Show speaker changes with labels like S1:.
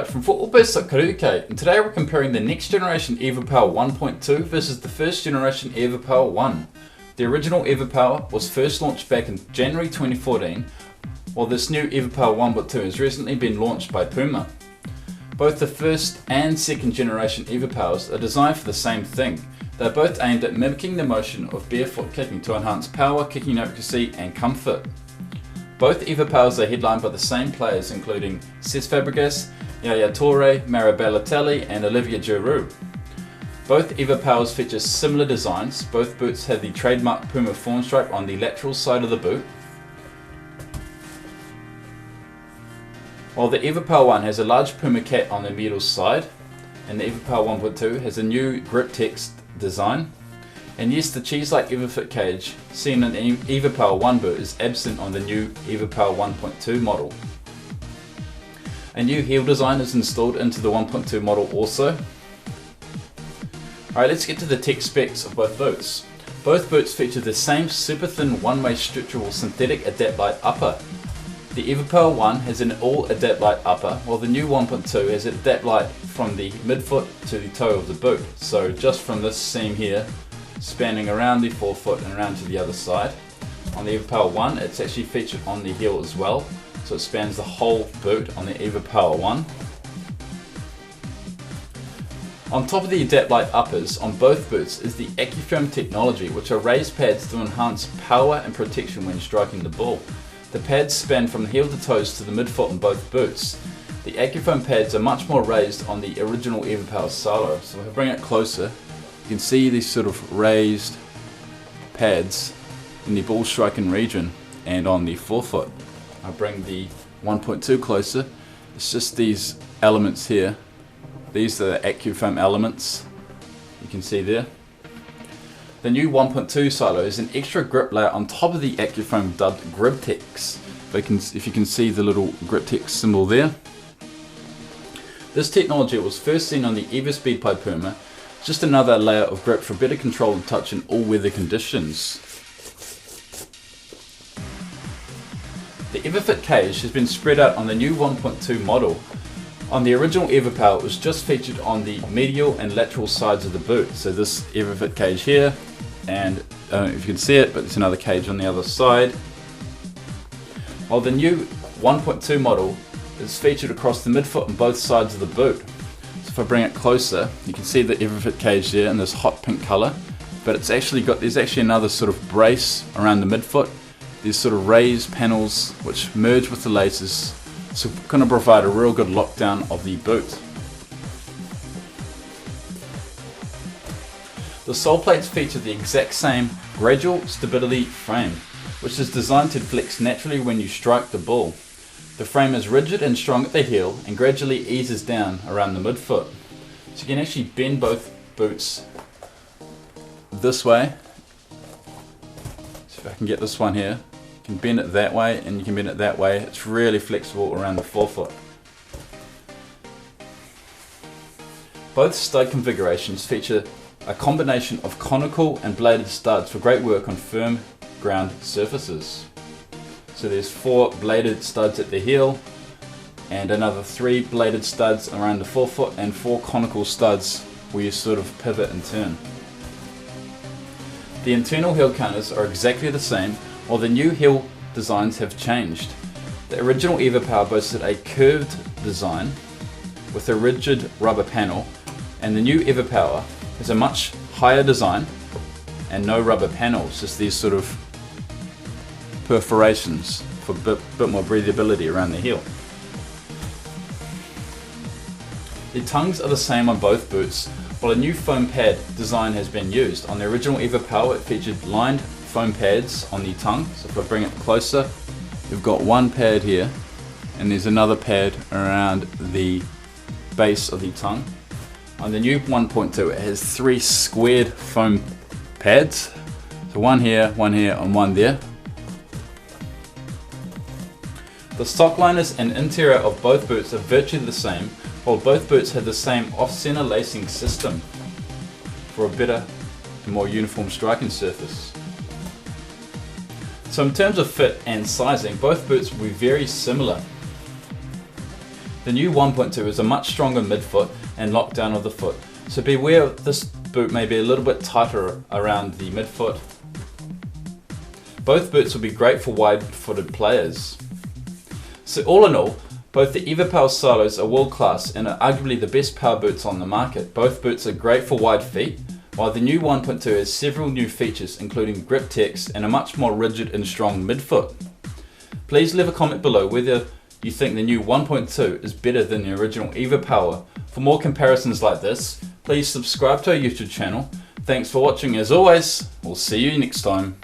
S1: from footballbase.co.uk, and today we're comparing the next generation evoPOWER 1.2 versus the first generation evoPOWER 1. The original evoPOWER was first launched back in January 2014, while this new evoPOWER 1.2 has recently been launched by Puma. Both the first and second generation evoPOWERs are designed for the same thing. They're both aimed at mimicking the motion of barefoot kicking to enhance power, kicking accuracy and comfort. Both evoPOWERs are headlined by the same players, including Cesc Fabregas, Yaya Toure, Balotelli and Giroud. Both evoPOWERs feature similar designs. Both boots have the trademark Puma form stripe on the lateral side of the boot, while the evoPOWER 1 has a large Puma cat on the middle side, and the evoPOWER 1.2 has a new grip text design. And yes, the cheese-like EvoFit cage seen in the evoPOWER 1 boot is absent on the new evoPOWER 1.2 model. A new heel design is installed into the 1.2 model also. Alright, let's get to the tech specs of both boots. Both boots feature the same super thin one-way stretchable synthetic Adapt-Lite upper. The evoPOWER 1 has an all Adapt-Lite upper, while the new 1.2 has Adapt-Lite from the midfoot to the toe of the boot. So just from this seam here, spanning around the forefoot and around to the other side. On the evoPOWER 1, it's actually featured on the heel as well, so it spans the whole boot on the evoPOWER 1. On top of the Adapt-Lite uppers on both boots is the AccuFoam technology, which are raised pads to enhance power and protection when striking the ball. The pads span from the heel to toes to the midfoot on both boots. The AccuFoam pads are much more raised on the original evoPOWER solo, so if I bring it closer, you can see these sort of raised pads in the ball striking region and on the forefoot. I bring the 1.2 closer, it's just these elements here. These are the AccuFoam elements, you can see there. The new 1.2 silo is an extra grip layer on top of the AccuFoam dubbed GripTex. If you can see the little GripTex symbol there. This technology was first seen on the evoSpeed by Puma. Just another layer of grip for better control and touch in all weather conditions. The EvoFit cage has been spread out on the new 1.2 model. On the original evoPOWER, it was just featured on the medial and lateral sides of the boot. So this EvoFit cage here, and I don't know if you can see it, but there's another cage on the other side. While the new 1.2 model is featured across the midfoot and both sides of the boot. If I bring it closer, you can see the EvoFit cage there in this hot pink color, but there's actually another sort of brace around the midfoot. These sort of raised panels which merge with the laces, so going to provide a real good lockdown of the boot. The sole plates feature the exact same gradual stability frame, which is designed to flex naturally when you strike the ball. The frame is rigid and strong at the heel and gradually eases down around the midfoot. So you can actually bend both boots this way. So if I can get this one here, you can bend it that way and you can bend it that way. It's really flexible around the forefoot. Both stud configurations feature a combination of conical and bladed studs for great work on firm ground surfaces. So there's 4 bladed studs at the heel and another 3 bladed studs around the forefoot and 4 conical studs where you sort of pivot and turn. The internal heel counters are exactly the same, while the new heel designs have changed. The original evoPOWER boasted a curved design with a rigid rubber panel, and the new evoPOWER has a much higher design and no rubber panels, just these sort of perforations for a bit more breathability around the heel. The tongues are the same on both boots, while a new foam pad design has been used. On the original evoPOWER, it featured lined foam pads on the tongue. So if I bring it closer, you've got one pad here and there's another pad around the base of the tongue. On the new 1.2, it has 3 squared foam pads. So one here and one there. The stock liners and interior of both boots are virtually the same, while both boots have the same off-center lacing system for a better and more uniform striking surface. So in terms of fit and sizing, both boots will be very similar. The new 1.2 is a much stronger midfoot and lockdown of the foot, so beware this boot may be a little bit tighter around the midfoot. Both boots will be great for wide-footed players. So all in all, both the evoPOWER silos are world class and are arguably the best power boots on the market. Both boots are great for wide feet, while the new 1.2 has several new features including grip text and a much more rigid and strong midfoot. Please leave a comment below whether you think the new 1.2 is better than the original evoPOWER. For more comparisons like this, please subscribe to our YouTube channel. Thanks for watching as always, we'll see you next time.